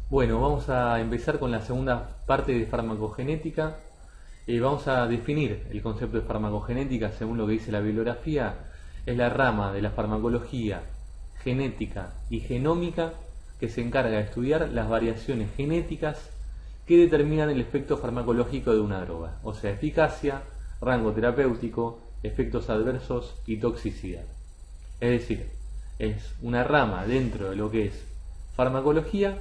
Bueno, vamos a empezar con la segunda parte de farmacogenética. Vamos a definir el concepto de farmacogenética según lo que dice la bibliografía. Es la rama de la farmacología genética y genómica que se encarga de estudiar las variaciones genéticas que determinan el efecto farmacológico de una droga, o sea, eficacia, rango terapéutico, efectos adversos y toxicidad. Es decir, es una rama dentro de lo que es farmacología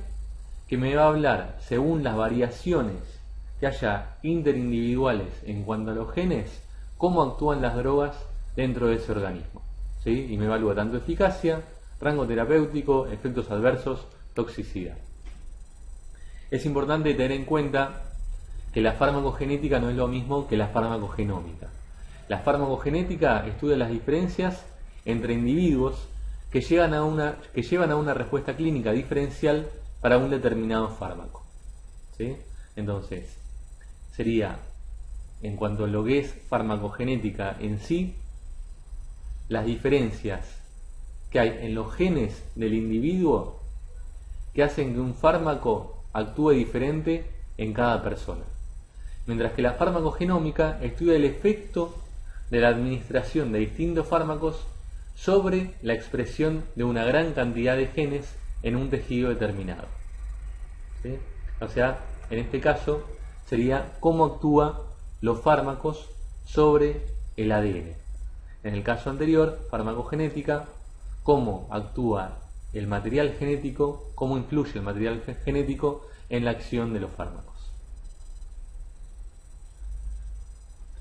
que me va a hablar según las variaciones que haya interindividuales en cuanto a los genes, cómo actúan las drogas dentro de ese organismo, ¿sí? Y me evalúa tanto eficacia, rango terapéutico, efectos adversos, toxicidad. Es importante tener en cuenta que la farmacogenética no es lo mismo que la farmacogenómica. La farmacogenética estudia las diferencias entre individuos que llevan a una respuesta clínica diferencial para un determinado fármaco, ¿sí? Entonces, sería, en cuanto a lo que es farmacogenética en sí, las diferencias que hay en los genes del individuo que hacen que un fármaco actúe diferente en cada persona. Mientras que la farmacogenómica estudia el efecto de la administración de distintos fármacos sobre la expresión de una gran cantidad de genes en un tejido determinado, ¿sí? O sea, en este caso sería cómo actúan los fármacos sobre el ADN. En el caso anterior, farmacogenética, cómo actúa el material genético, cómo influye el material genético en la acción de los fármacos.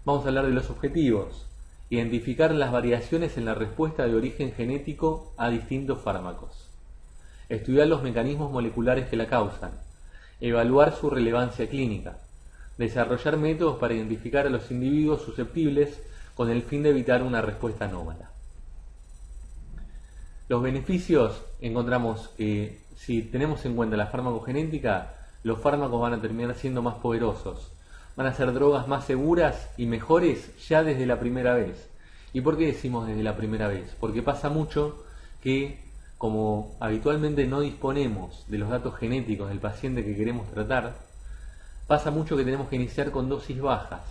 Vamos a hablar de los objetivos. Identificar las variaciones en la respuesta de origen genético a distintos fármacos. Estudiar los mecanismos moleculares que la causan. Evaluar su relevancia clínica. Desarrollar métodos para identificar a los individuos susceptibles con el fin de evitar una respuesta anómala. Los beneficios, encontramos que si tenemos en cuenta la farmacogenética, los fármacos van a terminar siendo más poderosos. Van a ser drogas más seguras y mejores ya desde la primera vez. ¿Y por qué decimos desde la primera vez? Porque pasa mucho que, como habitualmente no disponemos de los datos genéticos del paciente que queremos tratar, pasa mucho que tenemos que iniciar con dosis bajas.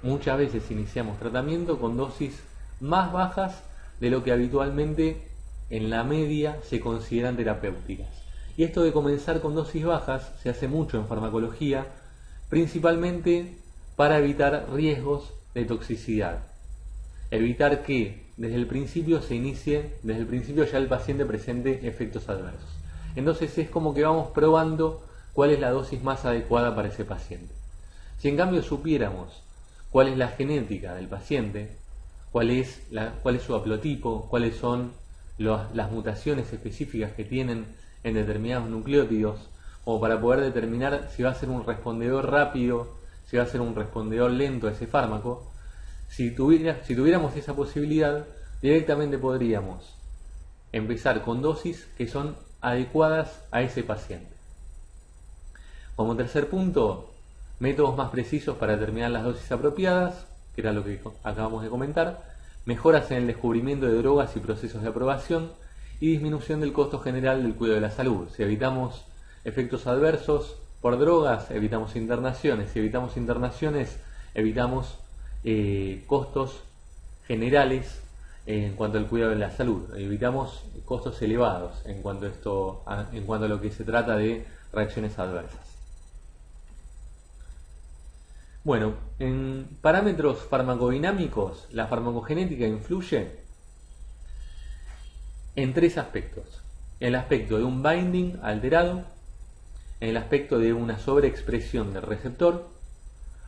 Muchas veces iniciamos tratamiento con dosis más bajas de lo que habitualmente en la media se consideran terapéuticas. Y esto de comenzar con dosis bajas se hace mucho en farmacología, principalmente para evitar riesgos de toxicidad. Evitar que desde el principio ya el paciente presente efectos adversos. Entonces es como que vamos probando cuál es la dosis más adecuada para ese paciente. Si en cambio supiéramos cuál es la genética del paciente, cuál es su haplotipo, cuáles son las mutaciones específicas que tienen en determinados nucleótidos, o para poder determinar si va a ser un respondedor rápido, si va a ser un respondedor lento a ese fármaco, si tuviéramos esa posibilidad, directamente podríamos empezar con dosis que son adecuadas a ese paciente. Como tercer punto, métodos más precisos para determinar las dosis apropiadas, que era lo que acabamos de comentar, mejoras en el descubrimiento de drogas y procesos de aprobación, y disminución del costo general del cuidado de la salud. Si evitamos efectos adversos por drogas, evitamos internaciones. Si evitamos internaciones, evitamos costos generales en cuanto al cuidado de la salud. Evitamos costos elevados en cuanto a lo que se trata de reacciones adversas. Bueno, en parámetros farmacodinámicos, la farmacogenética influye en tres aspectos. En el aspecto de un binding alterado, en el aspecto de una sobreexpresión del receptor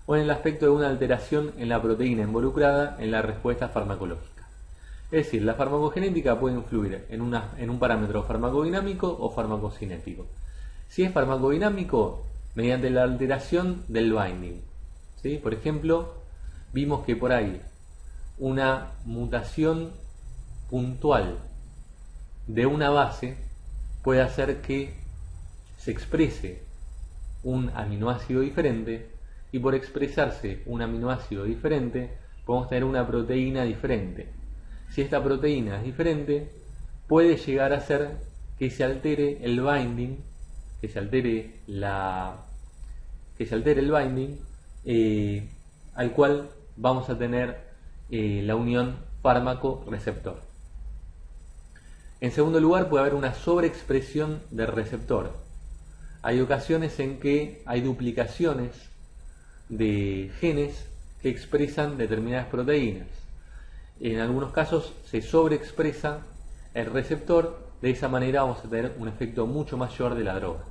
o en el aspecto de una alteración en la proteína involucrada en la respuesta farmacológica. Es decir, la farmacogenética puede influir en un parámetro farmacodinámico o farmacocinético. Si es farmacodinámico, mediante la alteración del binding, ¿sí? Por ejemplo, vimos que por ahí una mutación puntual de una base puede hacer que se exprese un aminoácido diferente, y por expresarse un aminoácido diferente podemos tener una proteína diferente. Si esta proteína es diferente, puede llegar a ser que se altere el binding que se altere el binding, al cual vamos a tener la unión fármaco-receptor. En segundo lugar, puede haber una sobreexpresión del receptor. Hay ocasiones en que hay duplicaciones de genes que expresan determinadas proteínas. En algunos casos se sobreexpresa el receptor, de esa manera vamos a tener un efecto mucho mayor de la droga.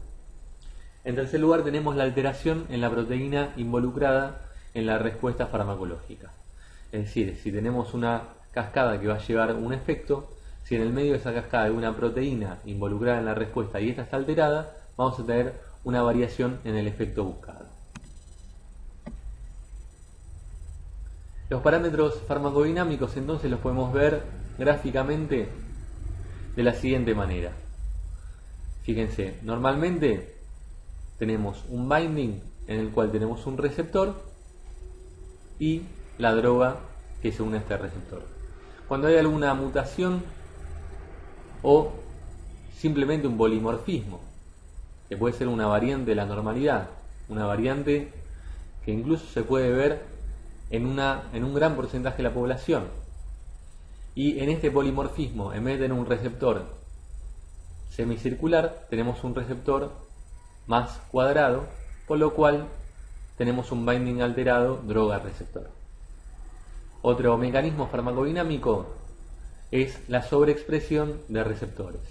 En tercer lugar, tenemos la alteración en la proteína involucrada en la respuesta farmacológica. Es decir, si tenemos una cascada que va a llevar un efecto, si en el medio de esa cascada hay una proteína involucrada en la respuesta y esta está alterada, vamos a tener una variación en el efecto buscado. Los parámetros farmacodinámicos entonces los podemos ver gráficamente de la siguiente manera. Fíjense, normalmente tenemos un binding en el cual tenemos un receptor y la droga que se une a este receptor. Cuando hay alguna mutación o simplemente un polimorfismo, que puede ser una variante de la normalidad, una variante que incluso se puede ver en un gran porcentaje de la población, y en este polimorfismo, en vez de tener un receptor semicircular, tenemos un receptor más cuadrado, por lo cual tenemos un binding alterado droga-receptor. Otro mecanismo farmacodinámico es la sobreexpresión de receptores,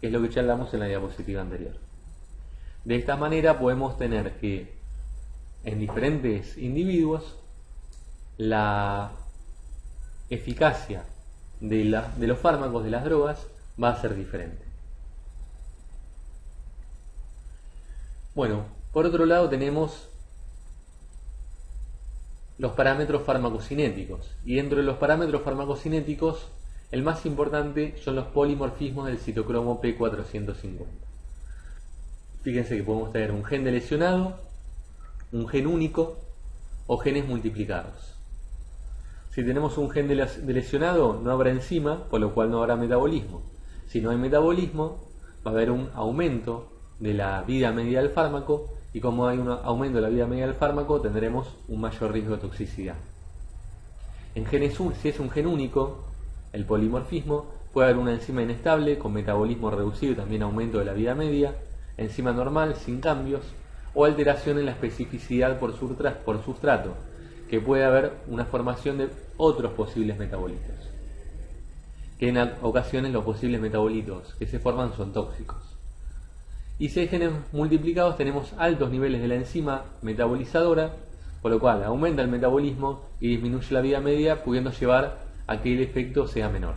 que es lo que ya hablamos en la diapositiva anterior. De esta manera podemos tener que en diferentes individuos la eficacia de los fármacos, de las drogas, va a ser diferente. Bueno, por otro lado tenemos los parámetros farmacocinéticos, y dentro de los parámetros farmacocinéticos el más importante son los polimorfismos del citocromo P450. Fíjense que podemos tener un gen de lesionado, un gen único o genes multiplicados. Si tenemos un gen de lesionado, no habrá enzima, por lo cual no habrá metabolismo. Si no hay metabolismo, va a haber un aumento de la vida media del fármaco, y como hay un aumento de la vida media del fármaco, tendremos un mayor riesgo de toxicidad. En genes, si es un gen único, el polimorfismo, puede haber una enzima inestable con metabolismo reducido y también aumento de la vida media, enzima normal sin cambios, o alteración en la especificidad por sustrato, que puede haber una formación de otros posibles metabolitos, que en ocasiones los posibles metabolitos que se forman son tóxicos. Y si hay genes multiplicados, tenemos altos niveles de la enzima metabolizadora, por lo cual aumenta el metabolismo y disminuye la vida media, pudiendo llevar a que el efecto sea menor.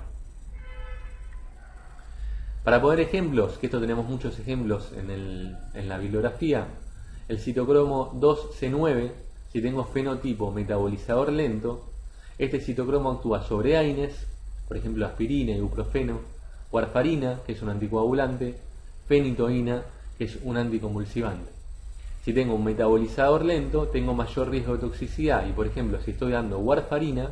Para poner ejemplos, que esto tenemos muchos ejemplos en la bibliografía, el citocromo 2C9, si tengo fenotipo metabolizador lento, este citocromo actúa sobre AINES, por ejemplo aspirina, ibuprofeno, warfarina, que es un anticoagulante, fenitoína, que es un anticonvulsivante. Si tengo un metabolizador lento, tengo mayor riesgo de toxicidad, y por ejemplo, si estoy dando warfarina,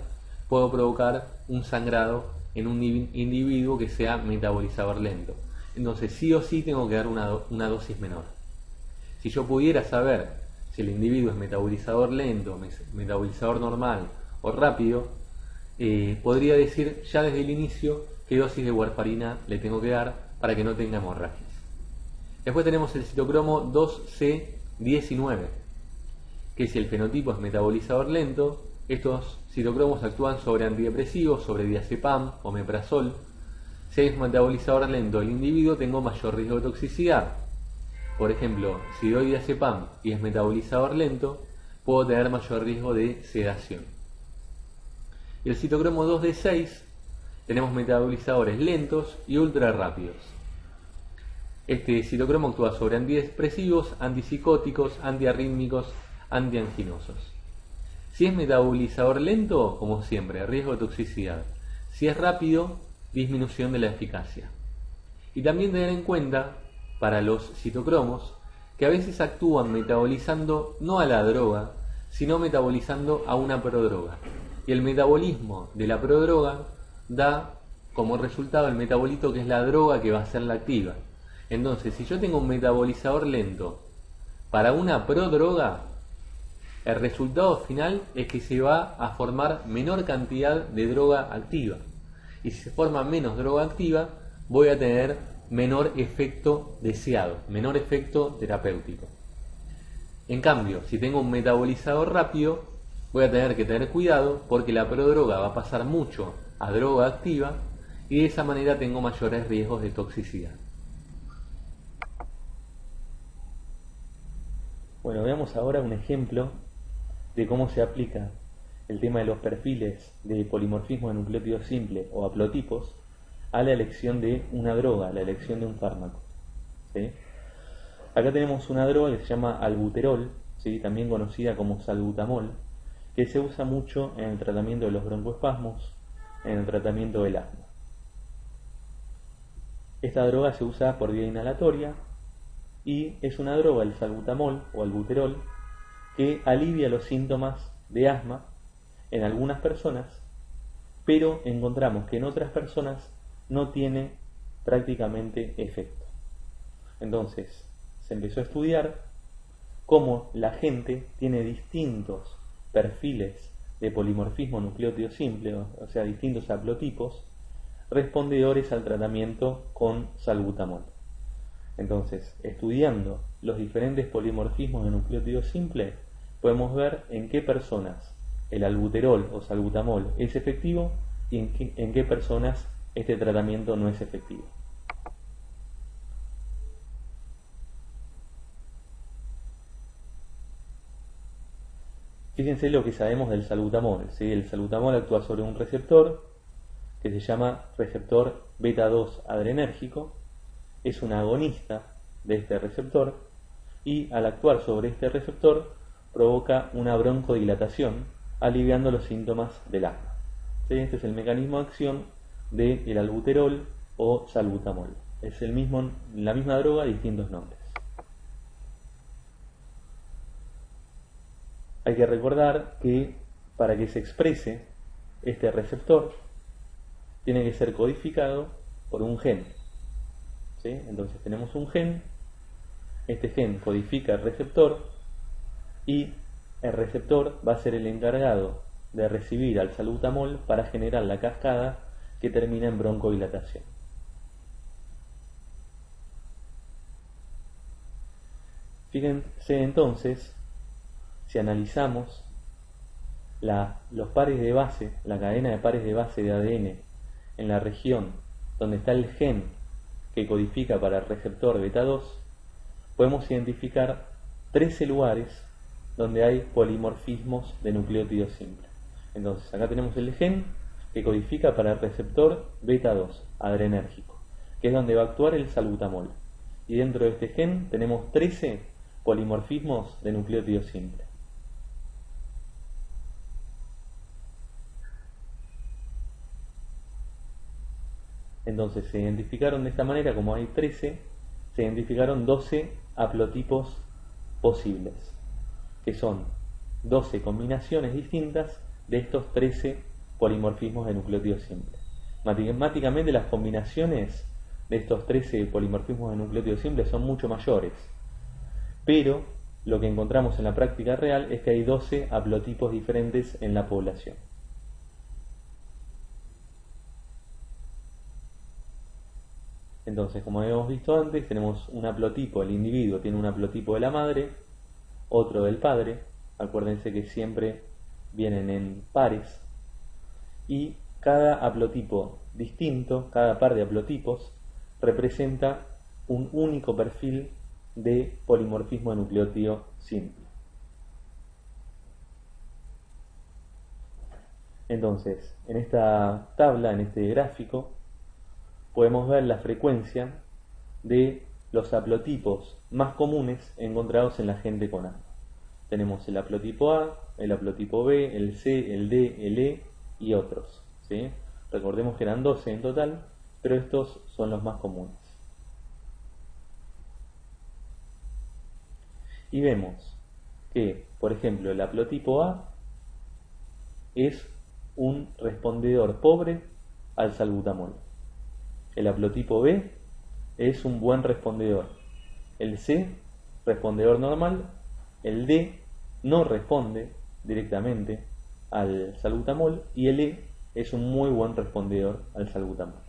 puedo provocar un sangrado en un individuo que sea metabolizador lento. Entonces, sí o sí tengo que dar una dosis menor. Si yo pudiera saber si el individuo es metabolizador lento, metabolizador normal o rápido, podría decir ya desde el inicio qué dosis de warfarina le tengo que dar para que no tenga hemorragias. Después tenemos el citocromo 2C19, que si el fenotipo es metabolizador lento, estos citocromos actúan sobre antidepresivos, sobre diazepam o meprazol. Si es metabolizador lento el individuo, tengo mayor riesgo de toxicidad. Por ejemplo, si doy diazepam y es metabolizador lento, puedo tener mayor riesgo de sedación. Y el citocromo 2D6, tenemos metabolizadores lentos y ultra rápidos. Este citocromo actúa sobre antidepresivos, antipsicóticos, antiarrítmicos, antianginosos. Si es metabolizador lento, como siempre, riesgo de toxicidad. Si es rápido, disminución de la eficacia. Y también tener en cuenta, para los citocromos, que a veces actúan metabolizando no a la droga, sino metabolizando a una prodroga. Y el metabolismo de la prodroga da como resultado el metabolito que es la droga que va a ser la activa. Entonces, si yo tengo un metabolizador lento para una prodroga, el resultado final es que se va a formar menor cantidad de droga activa. Y si se forma menos droga activa, voy a tener menor efecto deseado, menor efecto terapéutico. En cambio, si tengo un metabolizador rápido, voy a tener que tener cuidado porque la prodroga va a pasar mucho a droga activa y de esa manera tengo mayores riesgos de toxicidad. Bueno, veamos ahora un ejemplo de cómo se aplica el tema de los perfiles de polimorfismo de nucleótido simple o haplotipos a la elección de una droga, a la elección de un fármaco. ¿Sí? Acá tenemos una droga que se llama albuterol, ¿sí? También conocida como salbutamol, que se usa mucho en el tratamiento de los broncoespasmos, en el tratamiento del asma. Esta droga se usa por vía inhalatoria y es una droga, el salbutamol o albuterol, que alivia los síntomas de asma en algunas personas, pero encontramos que en otras personas no tiene prácticamente efecto. Entonces, se empezó a estudiar cómo la gente tiene distintos perfiles de polimorfismo nucleótido simple, o sea, distintos haplotipos, respondedores al tratamiento con salbutamol. Entonces, estudiando los diferentes polimorfismos de nucleótido simple, podemos ver en qué personas el albuterol o salbutamol es efectivo y en qué personas este tratamiento no es efectivo. Fíjense lo que sabemos del salbutamol, ¿sí? El salbutamol actúa sobre un receptor que se llama receptor beta 2 adrenérgico, es un agonista de este receptor y al actuar sobre este receptor provoca una broncodilatación, aliviando los síntomas del asma. ¿Sí? Este es el mecanismo de acción del albuterol o salbutamol. Es la misma droga, distintos nombres. Hay que recordar que para que se exprese este receptor tiene que ser codificado por un gen. ¿Sí? Entonces tenemos un gen, este gen codifica el receptor y el receptor va a ser el encargado de recibir al salbutamol para generar la cascada que termina en broncodilatación. Fíjense entonces, si analizamos los pares de base, la cadena de pares de base de ADN en la región donde está el gen que codifica para el receptor beta 2, podemos identificar 13 lugares donde hay polimorfismos de nucleótido simple. Entonces, acá tenemos el gen que codifica para el receptor beta 2 adrenérgico, que es donde va a actuar el salbutamol. Y dentro de este gen tenemos 13 polimorfismos de nucleótido simple. Entonces se identificaron de esta manera, como hay 13, se identificaron 12 haplotipos posibles, que son 12 combinaciones distintas de estos 13 polimorfismos de nucleótido simple. Matemáticamente las combinaciones de estos 13 polimorfismos de nucleótido simple son mucho mayores, pero lo que encontramos en la práctica real es que hay 12 haplotipos diferentes en la población. Entonces, como habíamos visto antes, tenemos un haplotipo, el individuo tiene un haplotipo de la madre, otro del padre, acuérdense que siempre vienen en pares, y cada haplotipo distinto, cada par de haplotipos, representa un único perfil de polimorfismo de nucleótido simple. Entonces, en esta tabla, en este gráfico, podemos ver la frecuencia de los haplotipos más comunes encontrados en la gente con asma. Tenemos el haplotipo A, el haplotipo B, el C, el D, el E y otros, ¿sí? Recordemos que eran 12 en total, pero estos son los más comunes. Y vemos que, por ejemplo, el haplotipo A es un respondedor pobre al salbutamol. El haplotipo B es un buen respondedor. El C, respondedor normal. El D, no responde directamente al salbutamol. Y el E es un muy buen respondedor al salbutamol.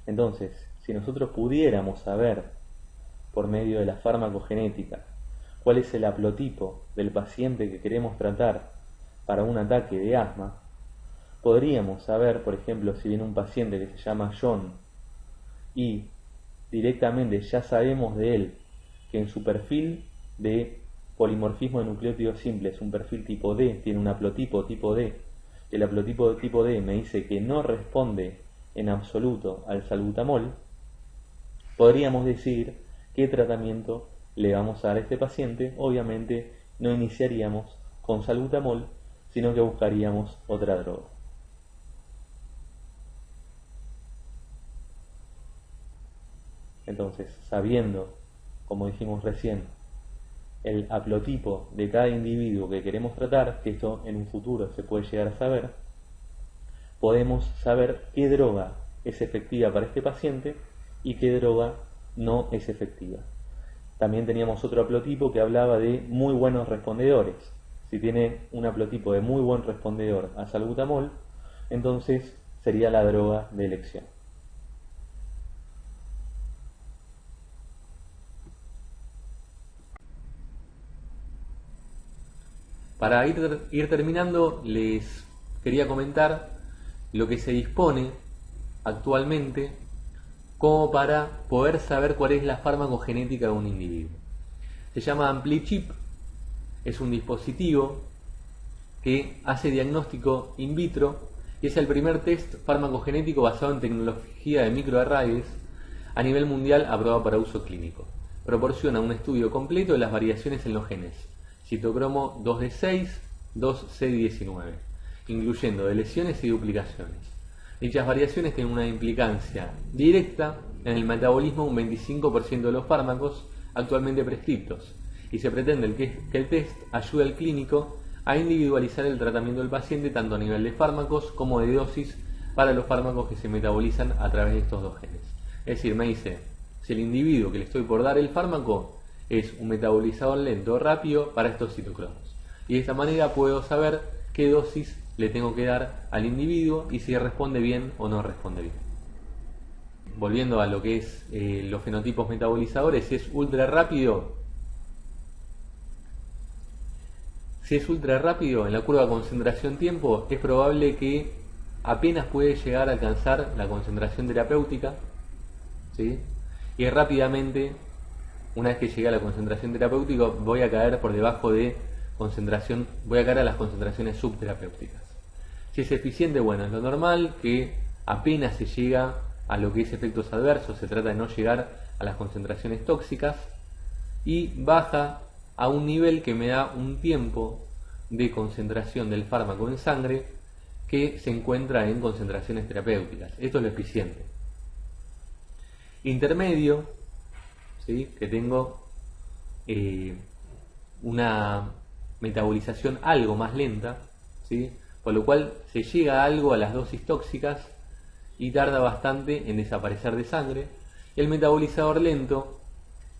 Entonces, si nosotros pudiéramos saber, por medio de la farmacogenética, cuál es el haplotipo del paciente que queremos tratar para un ataque de asma, podríamos saber, por ejemplo, si viene un paciente que se llama John y directamente ya sabemos de él que en su perfil de polimorfismo de nucleótidos simples, un perfil tipo D, tiene un haplotipo tipo D, el haplotipo de tipo D me dice que no responde en absoluto al salbutamol, podríamos decir qué tratamiento le vamos a dar a este paciente. Obviamente no iniciaríamos con salbutamol, sino que buscaríamos otra droga. Entonces, sabiendo, como dijimos recién, el haplotipo de cada individuo que queremos tratar, que esto en un futuro se puede llegar a saber, podemos saber qué droga es efectiva para este paciente y qué droga no es efectiva. También teníamos otro haplotipo que hablaba de muy buenos respondedores. Si tiene un haplotipo de muy buen respondedor a salbutamol, entonces sería la droga de elección. Para ir terminando, les quería comentar lo que se dispone actualmente como para poder saber cuál es la farmacogenética de un individuo. Se llama AmpliChip, es un dispositivo que hace diagnóstico in vitro y es el primer test farmacogenético basado en tecnología de microarrays a nivel mundial aprobado para uso clínico. Proporciona un estudio completo de las variaciones en los genes citocromo 2D6, 2C19, incluyendo deleciones y duplicaciones. Dichas variaciones tienen una implicancia directa en el metabolismo de un 25% de los fármacos actualmente prescriptos, y se pretende que el test ayude al clínico a individualizar el tratamiento del paciente tanto a nivel de fármacos como de dosis para los fármacos que se metabolizan a través de estos dos genes. Es decir, me dice si el individuo que le estoy por dar el fármaco es un metabolizador lento o rápido para estos citocromos. Y de esta manera puedo saber qué dosis le tengo que dar al individuo y si responde bien o no responde bien. Volviendo a lo que es los fenotipos metabolizadores, si es ultra rápido en la curva concentración-tiempo, es probable que apenas puede llegar a alcanzar la concentración terapéutica, ¿sí? Y rápidamente, una vez que llegue a la concentración terapéutica, voy a caer por debajo de concentración, voy a caer a las concentraciones subterapéuticas. Si es eficiente, bueno, es lo normal, que apenas se llega a lo que es efectos adversos, se trata de no llegar a las concentraciones tóxicas, y baja a un nivel que me da un tiempo de concentración del fármaco en sangre que se encuentra en concentraciones terapéuticas. Esto es lo eficiente. Intermedio, ¿sí? Que tengo una metabolización algo más lenta, ¿sí? Por lo cual se llega algo a las dosis tóxicas y tarda bastante en desaparecer de sangre. El metabolizador lento,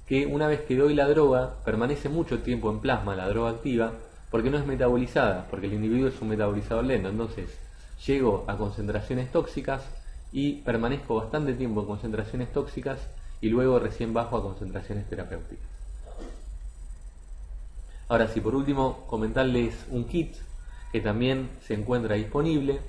que una vez que doy la droga, permanece mucho tiempo en plasma, la droga activa, porque no es metabolizada, porque el individuo es un metabolizador lento. Entonces llego a concentraciones tóxicas y permanezco bastante tiempo en concentraciones tóxicas y luego recién bajo a concentraciones terapéuticas. Ahora sí, por último, comentarles un kit que también se encuentra disponible,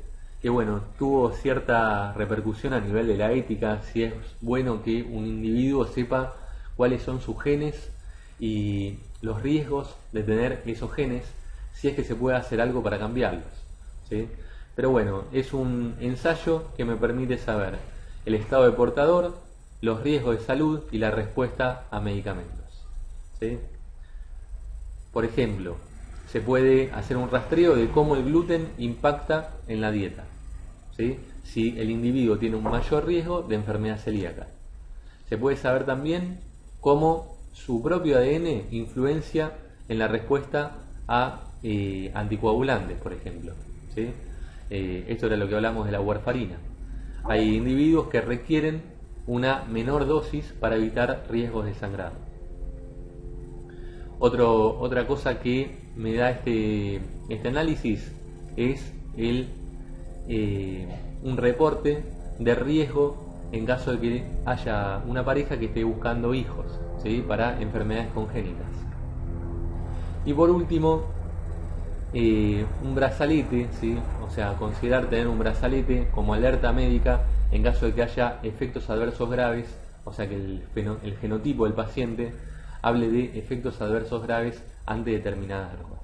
que bueno, tuvo cierta repercusión a nivel de la ética, si es bueno que un individuo sepa cuáles son sus genes y los riesgos de tener esos genes, si es que se puede hacer algo para cambiarlos, ¿sí? Pero bueno, es un ensayo que me permite saber el estado de portador, los riesgos de salud y la respuesta a medicamentos, ¿sí? Por ejemplo, se puede hacer un rastreo de cómo el gluten impacta en la dieta, ¿sí? Si el individuo tiene un mayor riesgo de enfermedad celíaca. Se puede saber también cómo su propio ADN influencia en la respuesta a anticoagulantes, por ejemplo, ¿sí? Esto era lo que hablamos de la warfarina. hay individuos que requieren una menor dosis para evitar riesgos de sangrado. Otra cosa que me da este análisis es un reporte de riesgo en caso de que haya una pareja que esté buscando hijos, ¿sí?, para enfermedades congénitas. Y por último, un brazalete, ¿sí?, o sea, considerar tener un brazalete como alerta médica en caso de que haya efectos adversos graves, o sea, que el genotipo del paciente hable de efectos adversos graves ante determinadas drogas.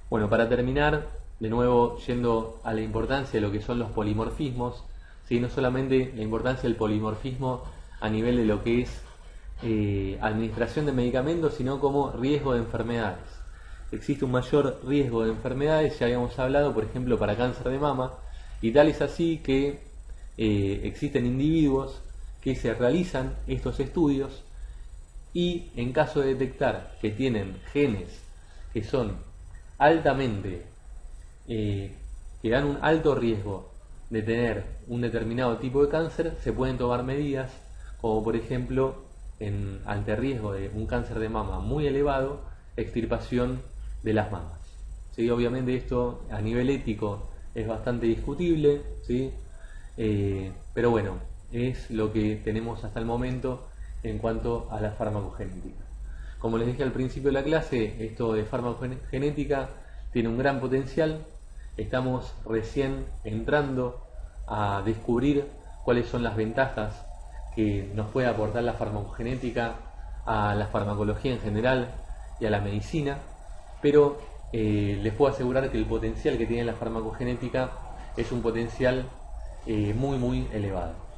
Bueno, para terminar, de nuevo yendo a la importancia de lo que son los polimorfismos, ¿sí?, no solamente la importancia del polimorfismo a nivel de lo que es administración de medicamentos, sino como riesgo de enfermedades. Existe un mayor riesgo de enfermedades, ya habíamos hablado, por ejemplo, para cáncer de mama, y tal es así que existen individuos que se realizan estos estudios y en caso de detectar que tienen genes que son altamente, que dan un alto riesgo de tener un determinado tipo de cáncer, se pueden tomar medidas como por ejemplo ante riesgo de un cáncer de mama muy elevado, extirpación de las mamas, ¿sí? Obviamente esto a nivel ético es bastante discutible, ¿sí? Pero bueno, es lo que tenemos hasta el momento en cuanto a la farmacogenética. Como les dije al principio de la clase, esto de farmacogenética tiene un gran potencial. Estamos recién entrando a descubrir cuáles son las ventajas que nos puede aportar la farmacogenética a la farmacología en general y a la medicina, pero les puedo asegurar que el potencial que tiene la farmacogenética es un potencial muy elevado.